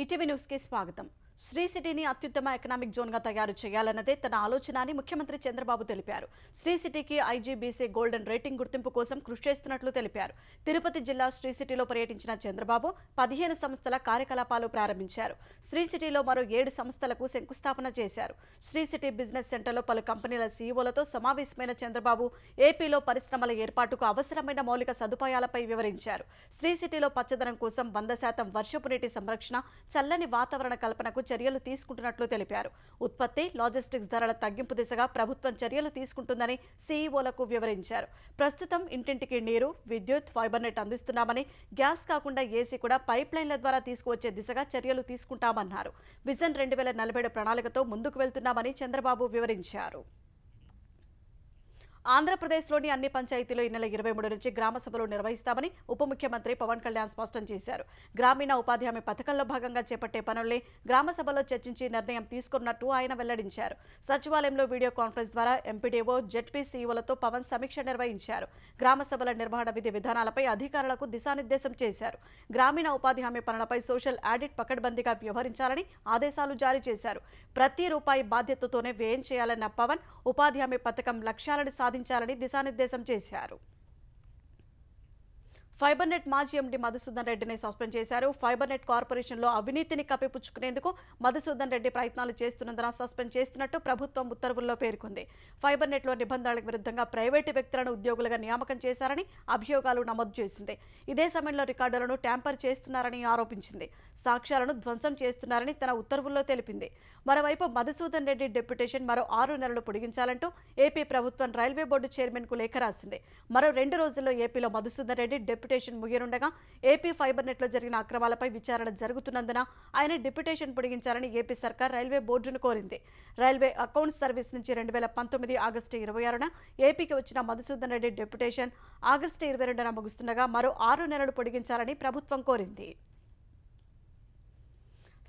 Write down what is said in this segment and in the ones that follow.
ETV news కి స్వాగతం. శ్రీ సిటీని అత్యుత్తమ ఎకనామిక్ జోన్ గా తయారు చేయాలన్నదే తన ఆలోచన అని ముఖ్యమంత్రి చంద్రబాబు తెలిపారు. శ్రీ సిటీకి ఐజీబీసీ గోల్డెన్ రేటింగ్ గుర్తింపు కోసం కృషి చేస్తున్నట్లు తెలిపారు. తిరుపతి జిల్లా శ్రీ సిటీలో పర్యటించిన చంద్రబాబు 15 సంస్థల కార్యకలాపాలు ప్రారంభించారు. శ్రీ సిటీలో మరో 7 సంస్థలకు శంకుస్థాపన చేశారు. శ్రీ సిటీ బిజినెస్ సెంటర్లో పలు కంపెనీల సీఈఓలతో సమావేశమైన చంద్రబాబు ఏపీలో పరిశ్రమల ఏర్పాటుకు అవసరమైన మౌలిక సదుపాయాలపై వివరించారు. శ్రీ సిటీలో పచ్చదనం కోసం 100% వర్షపు నీటి సంరక్షణ, చల్లని వాతావరణ కల్పనకు చర్యలు తీసుకుంటున్నట్లు తెలిపారు. ఉత్పత్తి, లాజిస్టిక్స్ ధరల తగ్గింపు దిశగా ప్రభుత్వం చర్యలు తీసుకుంటుందని సీఈఓలకు వివరించారు. ప్రస్తుతం ఇంటింటికి నీరు, విద్యుత్, ఫైబర్ నెట్ అందిస్తున్నామని, గ్యాస్ కాకుండా ఏసీ కూడా పైప్ లైన్ల ద్వారా తీసుకువచ్చే దిశగా చర్యలు తీసుకుంటామన్నారు. విజన్ 2047 ప్రణాళికతో ముందుకు వెళ్తున్నామని చంద్రబాబు వివరించారు. ఆంధ్రప్రదేశ్లోని అన్ని పంచాయతీలు ఈ నెల 23 నుంచి గ్రామ సభలు నిర్వహిస్తామని ఉప ముఖ్యమంత్రి పవన్ కళ్యాణ్ స్పష్టం చేశారు. గ్రామీణ ఉపాధి హామీ పథకంలో భాగంగా చేపట్టే పనుల్ని గ్రామ సభలో చర్చించి నిర్ణయం తీసుకున్నట్టు ఆయన వెల్లడించారు. సచివాలయంలో వీడియో కాన్ఫరెన్స్ ద్వారా ఎంపీడీఓ, జెడ్పీ సీఈఓలతో పవన్ సమీక్ష నిర్వహించారు. గ్రామ సభల నిర్వహణ విధి విధానాలపై అధికారులకు దిశానిర్దేశం చేశారు. గ్రామీణ ఉపాధి హామీ పనులపై సోషల్ ఆడిట్ పకడ్బందీగా వ్యవహరించాలని ఆదేశాలు జారీ చేశారు. ప్రతి రూపాయి బాధ్యతతోనే వ్యయం చేయాలన్న పవన్ ఉపాధి హామీ పథకం లక్ష్యాలను సాధించాలని దిశానిర్దేశం చేశారు. ఫైబర్ నెట్ మాజీ ఎండీ మధుసూదన్ రెడ్డిని సస్పెండ్ చేశారు. ఫైబర్ నెట్ కార్పొరేషన్లో అవినీతిని కప్పిపుచ్చుకునేందుకు మధుసూదన్ రెడ్డి ప్రయత్నాలు చేస్తున్నందున సస్పెండ్ చేస్తున్నట్టు ప్రభుత్వం ఉత్తర్వుల్లో పేర్కొంది. ఫైబర్ నెట్లో నిబంధనలకు విరుద్ధంగా ప్రైవేటు వ్యక్తులను ఉద్యోగులుగా నియామకం చేశారని అభియోగాలు నమోదు చేసింది. ఇదే సమయంలో రికార్డులను ట్యాంపర్ చేస్తున్నారని ఆరోపించింది. సాక్ష్యాలను ధ్వంసం చేస్తున్నారని తన ఉత్తర్వుల్లో తెలిపింది. మరోవైపు మధుసూదన్ రెడ్డి డెప్యుటేషన్ మరో 6 నెలలు పొడిగించాలంటూ ఏపీ ప్రభుత్వం రైల్వే బోర్డు చైర్మన్ కు లేఖ రాసింది. మరో 2 రోజుల్లో ఏపీలో మధుసూదన్ రెడ్డి డెప్యుటేషన్ ముగియనుండగా ఏపీ ఫైబర్ నెట్లో జరిగిన అక్రమాలపై విచారణ జరుగుతున్నందున ఆయన డెప్యుటేషన్ పొడిగించాలని ఏపీ సర్కార్ రైల్వే బోర్డును కోరింది. రైల్వే అకౌంట్స్ సర్వీస్ నుంచి 2019 ఆగస్టు 26న ఏపీకి వచ్చిన మధుసూదన్ రెడ్డి డెప్యుటేషన్ ఆగస్టు 22న ముగుస్తుండగా మరో 6 నెలలు పొడిగించాలని ప్రభుత్వం కోరింది.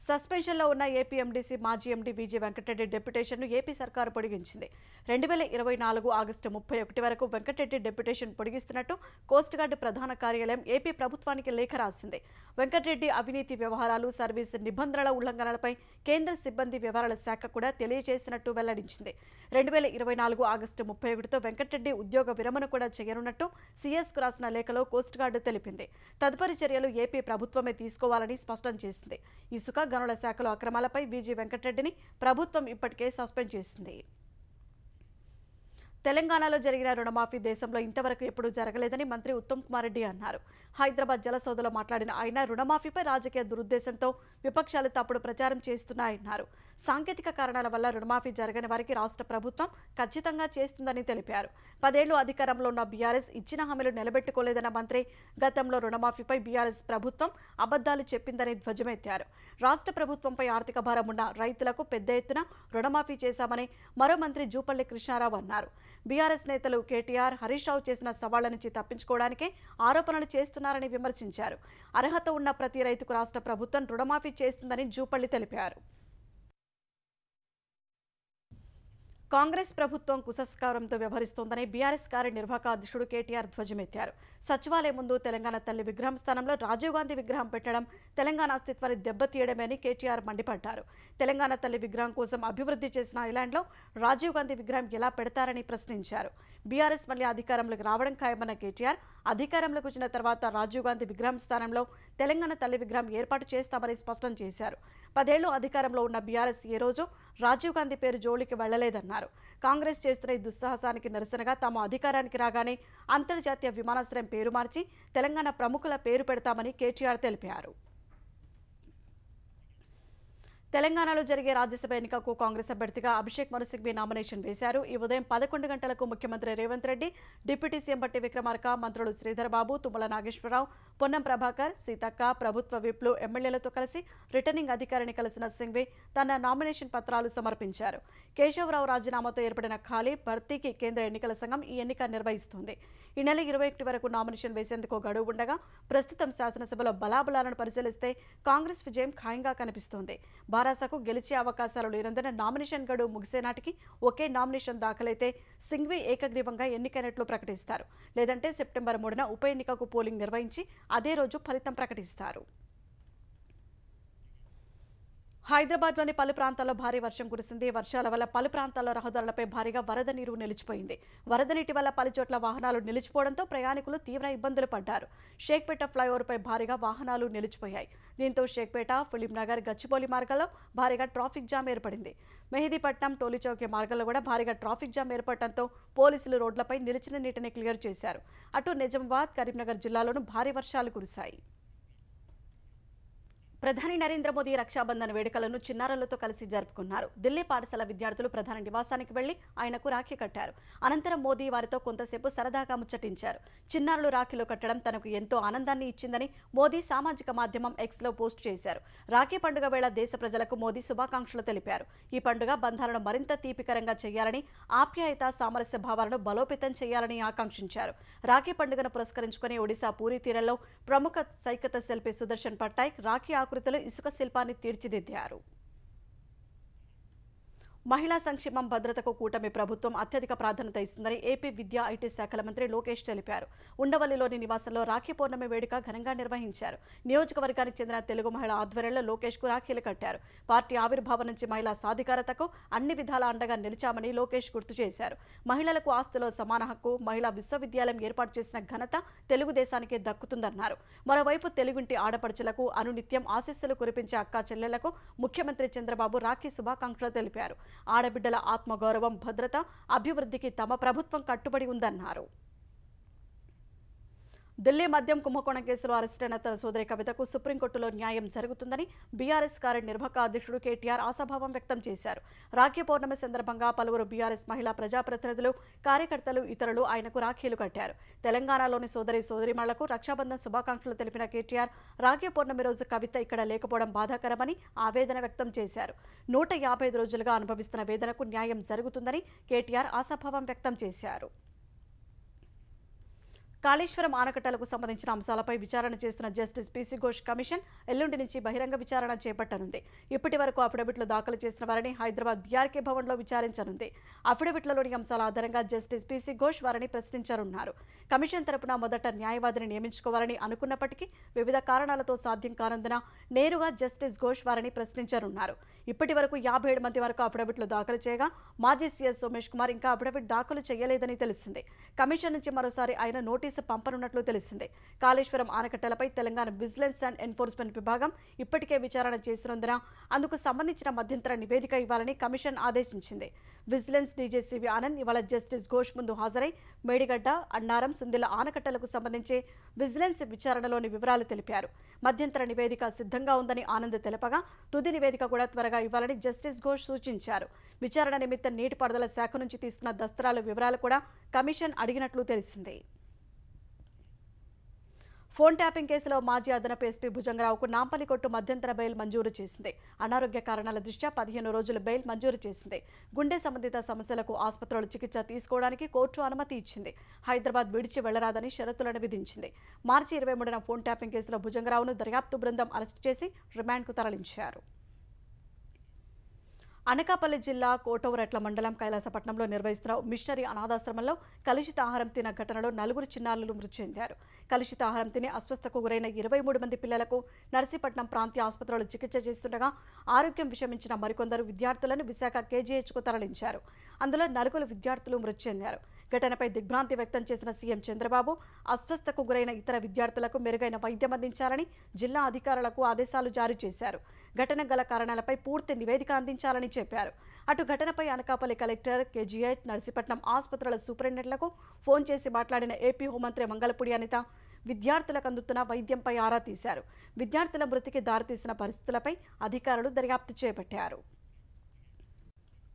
సస్పెన్షన్లో ఉన్న ఏపీ ఎండీసీ మాజీ ఎండీ వీజీ వెంకటరెడ్డి డెప్యుటేషన్ను ఏపీ సర్కారు పొడిగించింది. 2024 ఆగస్టు 31 వరకు వెంకటరెడ్డి డెప్యుటేషన్ పొడిగిస్తున్నట్టు కోస్ట్ గార్డు ప్రధాన కార్యాలయం ఏపీ ప్రభుత్వానికి లేఖ రాసింది. వెంకటరెడ్డి అవినీతి వ్యవహారాలు, సర్వీస్ నిబంధనల ఉల్లంఘనలపై కేంద్ర సిబ్బంది వ్యవహారాల శాఖ కూడా తెలియజేసినట్టు వెల్లడించింది. 2024 ఆగస్టు 31తో వెంకటరెడ్డి ఉద్యోగ విరమణ కూడా చేయనున్నట్టు సీఎస్కు రాసిన లేఖలో కోస్ట్ గార్డు తెలిపింది. తదుపరి చర్యలు ఏపీ ప్రభుత్వమే తీసుకోవాలని స్పష్టం చేసింది. ఇసుక గనుల శాఖలో అక్రమాలపై వీజీ వెంకటరెడ్డిని ప్రభుత్వం ఇప్పటికే సస్పెండ్ చేసింది. తెలంగాణలో జరిగిన రుణమాఫీ దేశంలో ఇంతవరకు ఎప్పుడూ జరగలేదని మంత్రి ఉత్తమ్ కుమార్ రెడ్డి అన్నారు. హైదరాబాద్ జలసౌధలో మాట్లాడిన ఆయన రుణమాఫీపై రాజకీయ దురుద్దేశంతో విపక్షాలు తప్పుడు ప్రచారం చేస్తున్నాయన్నారు. సాంకేతిక కారణాల వల్ల రుణమాఫీ జరగని వారికి రాష్ట్ర ప్రభుత్వం ఖచ్చితంగా చేస్తుందని తెలిపారు. 10 ఏళ్లు అధికారంలో ఉన్న బీఆర్ఎస్ ఇచ్చిన హామీలు నిలబెట్టుకోలేదన్న మంత్రి గతంలో రుణమాఫీపై బీఆర్ఎస్ ప్రభుత్వం అబద్దాలు చెప్పిందని ధ్వజమెత్తారు. రాష్ట్ర ప్రభుత్వంపై ఆర్థిక భారం ఉన్న రైతులకు పెద్ద ఎత్తున రుణమాఫీ చేశామని మరో మంత్రి జూపల్లి కృష్ణారావు అన్నారు. బీఆర్ఎస్ నేతలు కేటీఆర్, హరీష్ రావు చేసిన సవాళ్ల నుంచి తప్పించుకోవడానికే ఆరోపణలు చేస్తున్నారని విమర్శించారు. అర్హత ఉన్న ప్రతి రైతుకు రాష్ట్ర ప్రభుత్వం రుణమాఫీ చేస్తుందని జూపల్లి తెలిపారు. కాంగ్రెస్ ప్రభుత్వం కుసంస్కారంతో వ్యవహరిస్తోందని బీఆర్ఎస్ కార్యనిర్వాహక అధ్యక్షుడు కేటీఆర్ ధ్వజమెత్తారు. సచివాలయం ముందు తెలంగాణ తల్లి విగ్రహం స్థానంలో రాజీవ్ గాంధీ విగ్రహం పెట్టడం తెలంగాణ అస్తిత్వాన్ని దెబ్బతీయడమే అని కేటీఆర్ మండిపడ్డారు. తెలంగాణ తల్లి విగ్రహం కోసం అభివృద్ధి చేసిన ఐలాండ్లో రాజీవ్ గాంధీ విగ్రహం ఎలా పెడతారని ప్రశ్నించారు. బీఆర్ఎస్ మళ్లీ అధికారంలోకి రావడం ఖాయమన్న కేటీఆర్ అధికారంలోకి వచ్చిన తర్వాత రాజీవ్ గాంధీ విగ్రహం స్థానంలో తెలంగాణ తల్లి విగ్రహం ఏర్పాటు చేస్తామని స్పష్టం చేశారు. 10 ఏళ్లు అధికారంలో ఉన్న బీఆర్ఎస్ ఏ రోజు రాజీవ్ గాంధీ పేరు జోలికి వెళ్లలేదన్నారు. కాంగ్రెస్ చేస్తున్న ఈ దుస్సాహసానికి నిరసనగా తాము అధికారానికి రాగానే అంతర్జాతీయ విమానాశ్రయం పేరు మార్చి తెలంగాణ ప్రముఖుల పేరు పెడతామని కేటీఆర్ తెలిపారు. తెలంగాణలో జరిగే రాజ్యసభ ఎన్నికకు కాంగ్రెస్ అభ్యర్థిగా అభిషేక్ మను సింఘ్వి నామినేషన్ వేశారు. ఈ ఉదయం 11 గంటలకు ముఖ్యమంత్రి రేవంత్ రెడ్డి, డిప్యూటీ సీఎం భట్టి విక్రమార్క, మంత్రులు శ్రీధర్ బాబు, తుమ్మల నాగేశ్వరరావు, పొన్నం ప్రభాకర్, సీతక్క, ప్రభుత్వ విప్లు, ఎమ్మెల్యేలతో కలిసి రిటర్నింగ్ అధికారిని కలిసిన సింఘ్వి తన నామినేషన్ పత్రాలు సమర్పించారు. కేశవరావు రాజీనామాతో ఏర్పడిన ఖాళీ భర్తీకి కేంద్ర ఎన్నికల సంఘం ఈ ఎన్నిక నిర్వహిస్తుంది. ఈ నెల 21 వరకు నామినేషన్ వేసేందుకు గడువు ఉండగా ప్రస్తుతం శాసనసభలో బలాబలాలను పరిశీలిస్తే కాంగ్రెస్ విజయం ఖాయంగా కనిపిస్తోంది. బారాసకు గెలిచే అవకాశాలు లేనందున నామినేషన్ గడువు ముగిసే నాటికి ఒకే నామినేషన్ దాఖలైతే సింఘ్వి ఏకగ్రీవంగా ఎన్నికైనట్లు ప్రకటిస్తారు. లేదంటే సెప్టెంబర్ 3న ఉప ఎన్నికకు పోలింగ్ నిర్వహించి అదే రోజు ఫలితం ప్రకటిస్తారు. హైదరాబాద్లోని పలు ప్రాంతాల్లో భారీ వర్షం కురిసింది. వర్షాల వల్ల పలు ప్రాంతాల్లో రహదారులపై భారీగా వరద నీరు నిలిచిపోయింది. వరద నీటి వల్ల పలు చోట్ల వాహనాలు నిలిచిపోవడంతో ప్రయాణికులు తీవ్ర ఇబ్బందులు పడ్డారు. షేక్పేట ఫ్లైఓవర్పై భారీగా వాహనాలు నిలిచిపోయాయి. దీంతో షేక్పేట, ఫిలింనగర్, గచ్చిబౌలి మార్గాల్లో భారీగా ట్రాఫిక్ జామ్ ఏర్పడింది. మెహదీపట్నం, టోలీచౌకి మార్గాల్లో కూడా భారీగా ట్రాఫిక్ జామ్ ఏర్పడటంతో పోలీసులు రోడ్లపై నిలిచిన నీటిని క్లియర్ చేశారు. అటు నిజామాబాద్, కరీంనగర్ జిల్లాలోనూ భారీ వర్షాలు కురిశాయి. ప్రధాని నరేంద్ర మోదీ రక్షాబంధన్ వేడుకలను చిన్నారులతో కలిసి జరుపుకున్నారు. ఢిల్లీ పాఠశాల విద్యార్థులు ప్రధాని నివాసానికి వెళ్లి ఆయనకు రాఖీ కట్టారు. అనంతరం మోదీ వారితో కొంతసేపు సరదాగా ముచ్చటించారు. చిన్నారులు రాఖీలు కట్టడం తనకు ఎంతో ఆనందాన్ని ఇచ్చిందని మోదీ సామాజిక మాధ్యమం ఎక్స్లో పోస్ట్ చేశారు. రాఖీ పండుగ వేళ దేశ ప్రజలకు మోదీ శుభాకాంక్షలు తెలిపారు. ఈ పండుగ బంధాలను మరింత తీపికరంగా చేయాలని, ఆప్యాయత, సామరస్య భావాలను బలోపేతం చేయాలని ఆకాంక్షించారు. రాఖీ పండుగను పురస్కరించుకుని ఒడిశా పూరీ తీరంలో ప్రముఖ సైకత శిల్పి సుదర్శన్ పట్నాయక్ రాఖీ ఆకృతిలో ఇసుక శిల్పాన్ని తీర్చిదిద్దారు. మహిళా సంక్షేమం, భద్రతకు కూటమి ప్రభుత్వం అత్యధిక ప్రాధాన్యత ఇస్తుందని ఏపీ విద్యా, ఐటీ శాఖల మంత్రి లోకేష్ తెలిపారు. ఉండవల్లిలోని నివాసంలో రాఖీ పౌర్ణమి వేడుక ఘనంగా నిర్వహించారు. నియోజకవర్గానికి చెందిన తెలుగు మహిళ ఆధ్వర్యంలో లోకేష్కు రాఖీలు కట్టారు. పార్టీ ఆవిర్భావం నుంచి మహిళా సాధికారతకు అన్ని విధాల అండగా నిలిచామని లోకేష్ గుర్తు చేశారు. మహిళలకు ఆస్తిలో సమాన హక్కు, మహిళా విశ్వవిద్యాలయం ఏర్పాటు చేసిన ఘనత తెలుగుదేశానికే దక్కుతుందన్నారు. మరోవైపు తెలుగుంటి ఆడపడుచులకు అనునిత్యం ఆశీస్సులు కురిపించే అక్కా చెల్లెలకు ముఖ్యమంత్రి చంద్రబాబు రాఖీ శుభాకాంక్షలు తెలిపారు. ఆడబిడ్డల ఆత్మగౌరవం, భద్రత, అభివృద్ధికి తమ ప్రభుత్వం కట్టుబడి ఉందన్నారు. ఢిల్లీ మద్యం కుంభకోణం కేసులో అరెస్టైన తన సోదరి కవితకు సుప్రీంకోర్టులో న్యాయం జరుగుతుందని బీఆర్ఎస్ కార్యనిర్వాహక అధ్యక్షుడు కేటీఆర్ ఆశాభావం వ్యక్తం చేశారు. రాఖీ పౌర్ణమి సందర్భంగా పలువురు బీఆర్ఎస్ మహిళా ప్రజాప్రతినిధులు, కార్యకర్తలు, ఇతరులు ఆయనకు రాఖీలు కట్టారు. తెలంగాణలోని సోదరీమణులకు రక్షాబంధన్ శుభాకాంక్షలు తెలిపిన కేటీఆర్ రాఖీ పౌర్ణమి రోజు కవిత ఇక్కడ లేకపోవడం బాధాకరమని ఆవేదన వ్యక్తం చేశారు. 155 రోజులుగా అనుభవిస్తున్న వేదనకు న్యాయం జరుగుతుందని కేటీఆర్ ఆశాభావం వ్యక్తం చేశారు. కాళేశ్వరం ఆనకట్టలకు సంబంధించిన అంశాలపై విచారణ చేస్తున్న జస్టిస్ పీసీ ఘోష్ కమిషన్ ఎల్లుండి నుంచి బహిరంగ విచారణ చేపట్టనుంది. ఇప్పటి వరకు అఫిడవిట్లు దాఖలు చేసిన వారిని హైదరాబాద్ బీఆర్కే భవన్లో విచారించనుంది. అఫిడవిట్లలోని అంశాల ఆధారంగా జస్టిస్ పీసీ ఘోష్ వారిని ప్రశ్నించనున్నారు. కమిషన్ తరపున మొదట న్యాయవాదిని నియమించుకోవాలని అనుకున్నప్పటికీ వివిధ కారణాలతో సాధ్యం కానందున నేరుగా జస్టిస్ ఘోష్ వారిని ప్రశ్నించనున్నారు. ఇప్పటి వరకు 57 మంది వరకు అఫిడవిట్లు దాఖలు చేయగా మాజీ సీఎస్ సోమేష్ కుమార్ ఇంకా అఫిడవిట్ దాఖలు చేయలేదని తెలిసింది. కమిషన్ నుంచి మరోసారి ఆయన నోటీసు పంపనున్నట్లు తెలిసింది. కాళేశ్వరం ఆనకట్టలపై తెలంగాణ విజిలెన్స్ అండ్ ఎన్ఫోర్స్మెంట్ విభాగం ఇప్పటికే విచారణ చేస్తున్నందున అందుకు సంబంధించిన మధ్యంతర నివేదిక ఇవ్వాలని కమిషన్ ఆదేశించింది. విజిలెన్స్ డీజీ సివి ఆనంద్ ఇవాళ జస్టిస్ ఘోష్ ముందు హాజరై మేడిగడ్డ, అన్నారం, సుందిల ఆనకట్టలకు సంబంధించి విజిలెన్స్ విచారణలోని వివరాలు తెలిపారు. మధ్యంతర నివేదిక సిద్ధంగా ఉందని ఆనంద్ తెలపగా తుది నివేదిక కూడా త్వరగా ఇవ్వాలని జస్టిస్ ఘోష్ సూచించారు. విచారణ నిమిత్తం నీటిపారుదల శాఖ నుంచి తీసుకున్న దస్త్రాల వివరాలు కూడా కమిషన్ అడిగినట్లు తెలిసింది. ఫోన్ ట్యాపింగ్ కేసులో మాజీ అదనపు ఎస్పీ భుజంగరావుకు నాంపల్లి కోర్టు మధ్యంతర బెయిల్ మంజూరు చేసింది. అనారోగ్య కారణాల దృష్ట్యా 15 రోజుల బెయిల్ మంజూరు చేసింది. గుండె సంబంధిత సమస్యలకు ఆసుపత్రులు చికిత్స తీసుకోవడానికి కోర్టు అనుమతి ఇచ్చింది. హైదరాబాద్ విడిచి వెళ్లరాదని షరతులను విధించింది. మార్చి 23న ఫోన్ ట్యాపింగ్ కేసులో భుజంగరావును దర్యాప్తు బృందం అరెస్టు చేసి రిమాండ్కు తరలించారు. అనకాపల్లి జిల్లా కోటౌరెట్ల మండలం కైలాసపట్నంలో నిర్వహిస్తున్న మిషనరీ అనాథాశ్రమంలో కలుషిత ఆహారం తిన్న ఘటనలో 4 చిన్నారులు మృతి చెందారు. కలుషిత ఆహారం తిని అస్వస్థకు గురైన 23 మంది పిల్లలకు నర్సీపట్నం ప్రాంతీయ ఆసుపత్రిలో చికిత్స చేస్తుండగా ఆరోగ్యం విషమించిన మరికొందరు విద్యార్థులను విశాఖ కేజీహెచ్కు తరలించారు. అందులో 4 విద్యార్థులు మృతి చెందారు. ఘటనపై దిగ్భ్రాంతి వ్యక్తం చేసిన సీఎం చంద్రబాబు అస్వస్థకు గురైన ఇతర విద్యార్థులకు మెరుగైన వైద్యం అందించాలని జిల్లా అధికారులకు ఆదేశాలు జారీ చేశారు. ఘటన గల కారణాలపై పూర్తి నివేదిక అందించాలని చెప్పారు. అటు ఘటనపై అనకాపల్లి కలెక్టర్, కేజీహెచ్, నర్సీపట్నం ఆసుపత్రుల సూపరింటెండెంట్లకు ఫోన్ చేసి మాట్లాడిన ఏపీ హోంమంత్రి మంగళపూడి అనిత విద్యార్థులకు అందుతున్న వైద్యంపై ఆరా తీశారు. విద్యార్థుల మృతికి దారితీసిన పరిస్థితులపై అధికారులు దర్యాప్తు చేపట్టారు.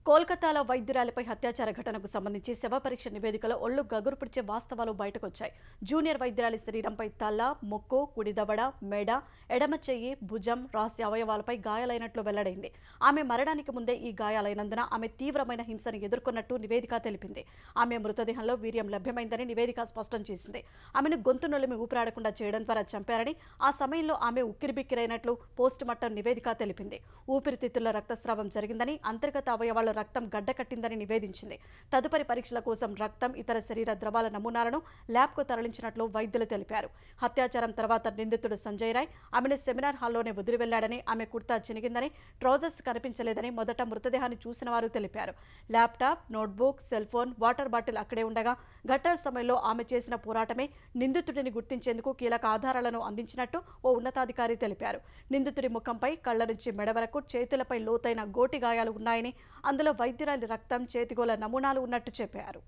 కోల్కతాలో వైద్యురాలిపై అత్యాచార ఘటనకు సంబంధించి శవ పరీక్ష నివేదికలో ఒళ్లు గగురుపిడిచే వాస్తవాలు బయటకొచ్చాయి. జూనియర్ వైద్యురాలి శరీరంపై తల, ముక్కు, కుడి దవడ, మెడ, ఎడమ చెయ్యి, భుజం, రాసి అవయవాలపై గాయాలైనట్లు వెల్లడైంది. ఆమె మరణానికి ముందే ఈ గాయాలైనందున ఆమె తీవ్రమైన హింసను ఎదుర్కొన్నట్టు నివేదిక తెలిపింది. ఆమె మృతదేహంలో వీర్యం లభ్యమైందని నివేదిక స్పష్టం చేసింది. ఆమెను గొంతు నొలిమి ఊపిరాడకుండా చేయడం ద్వారా చంపారని, ఆ సమయంలో ఆమె ఉక్కిరిబిక్కిరైనట్లు పోస్టుమార్టం నివేదిక తెలిపింది. ఊపిరితిత్తుల్లో రక్తస్రావం జరిగిందని, అంతర్గత అవయవాలు రక్తం గడ్డకట్టిందని నివేదించింది. తదుపరి పరీక్షల కోసం రక్తం, ఇతర శరీర ద్రవాల నమూనాలను ల్యాబ్కు తరలించినట్లు వైద్యులు తెలిపారు. హత్యాచారం తర్వాత నిందితుడు సంజయ్ రాయ్ ఆమెను సెమినార్ హాల్లోనే వదిలి వెళ్లాడని, ఆమె కుర్తా చినిగిందని, ట్రౌజర్స్ కనిపించలేదని మొదట మృతదేహాన్ని చూసిన వారు తెలిపారు. Laptop, notebook, cell phone, water bottle అక్కడే ఉండగా ఘటన సమయంలో ఆమె చేసిన పోరాటమే నిందితుడిని గుర్తించేందుకు కీలక ఆధారాలను అందించినట్టు ఓ ఉన్నతాధికారి తెలిపారు. నిందితుడి ముఖంపై, కళ్ల నుంచి మెడ వరకు, చేతులపై లోతైన గోటి గాయాలు ఉన్నాయని, అందులో వైద్యురాలి రక్తం, చేతిగోల నమూనాలు ఉన్నట్టు చెప్పారు.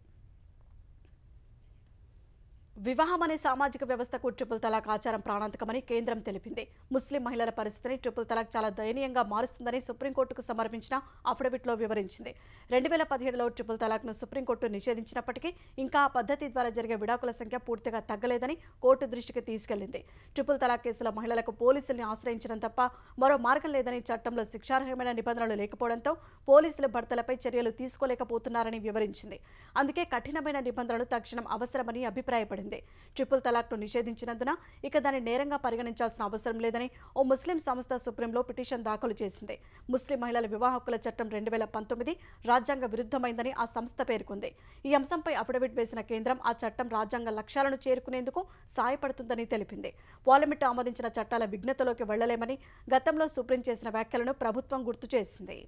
వివాహం అనే సామాజిక వ్యవస్థకు ట్రిపుల్ తలాక్ ఆచారం ప్రాణాంతకమని కేంద్రం తెలిపింది. ముస్లిం మహిళల పరిస్థితిని ట్రిపుల్ తలాక్ చాలా దయనీయంగా మారుస్తుందని సుప్రీంకోర్టుకు సమర్పించిన అఫిడవిట్లో వివరించింది. 2017లో ట్రిపుల్ తలాక్ను సుప్రీంకోర్టు నిషేధించినప్పటికీ ఇంకా ఆ పద్ధతి ద్వారా జరిగే విడాకుల సంఖ్య పూర్తిగా తగ్గలేదని కోర్టు దృష్టికి తీసుకెళ్లింది. ట్రిపుల్ తలాక్ కేసులో మహిళలకు పోలీసుల్ని ఆశ్రయించడం తప్ప మరో మార్గం లేదని, చట్టంలో శిక్షార్హమైన నిబంధనలు లేకపోవడంతో పోలీసులు భర్తలపై చర్యలు తీసుకోలేకపోతున్నారని వివరించింది. అందుకే కఠినమైన నిబంధనలు తక్షణం అవసరమని అభిప్రాయపడింది. ట్రిపుల్ తలాక్ను నిషేధించినందున ఇక దాన్ని నేరంగా పరిగణించాల్సిన అవసరం లేదని ఓ ముస్లిం సంస్థ సుప్రీంలో పిటిషన్ దాఖలు చేసింది. ముస్లిం మహిళల వివాహ హక్కుల చట్టం 2019 రాజ్యాంగ విరుద్ధమైందని ఆ సంస్థ పేర్కొంది. ఈ అంశంపై అఫిడవిట్ వేసిన కేంద్రం ఆ చట్టం రాజ్యాంగ లక్ష్యాలను చేరుకునేందుకు సాయపడుతుందని తెలిపింది. పార్లమెంటు ఆమోదించిన చట్టాల విఘ్నతలోకి వెళ్లలేమని గతంలో సుప్రీం చేసిన వ్యాఖ్యలను ప్రభుత్వం గుర్తు చేసింది.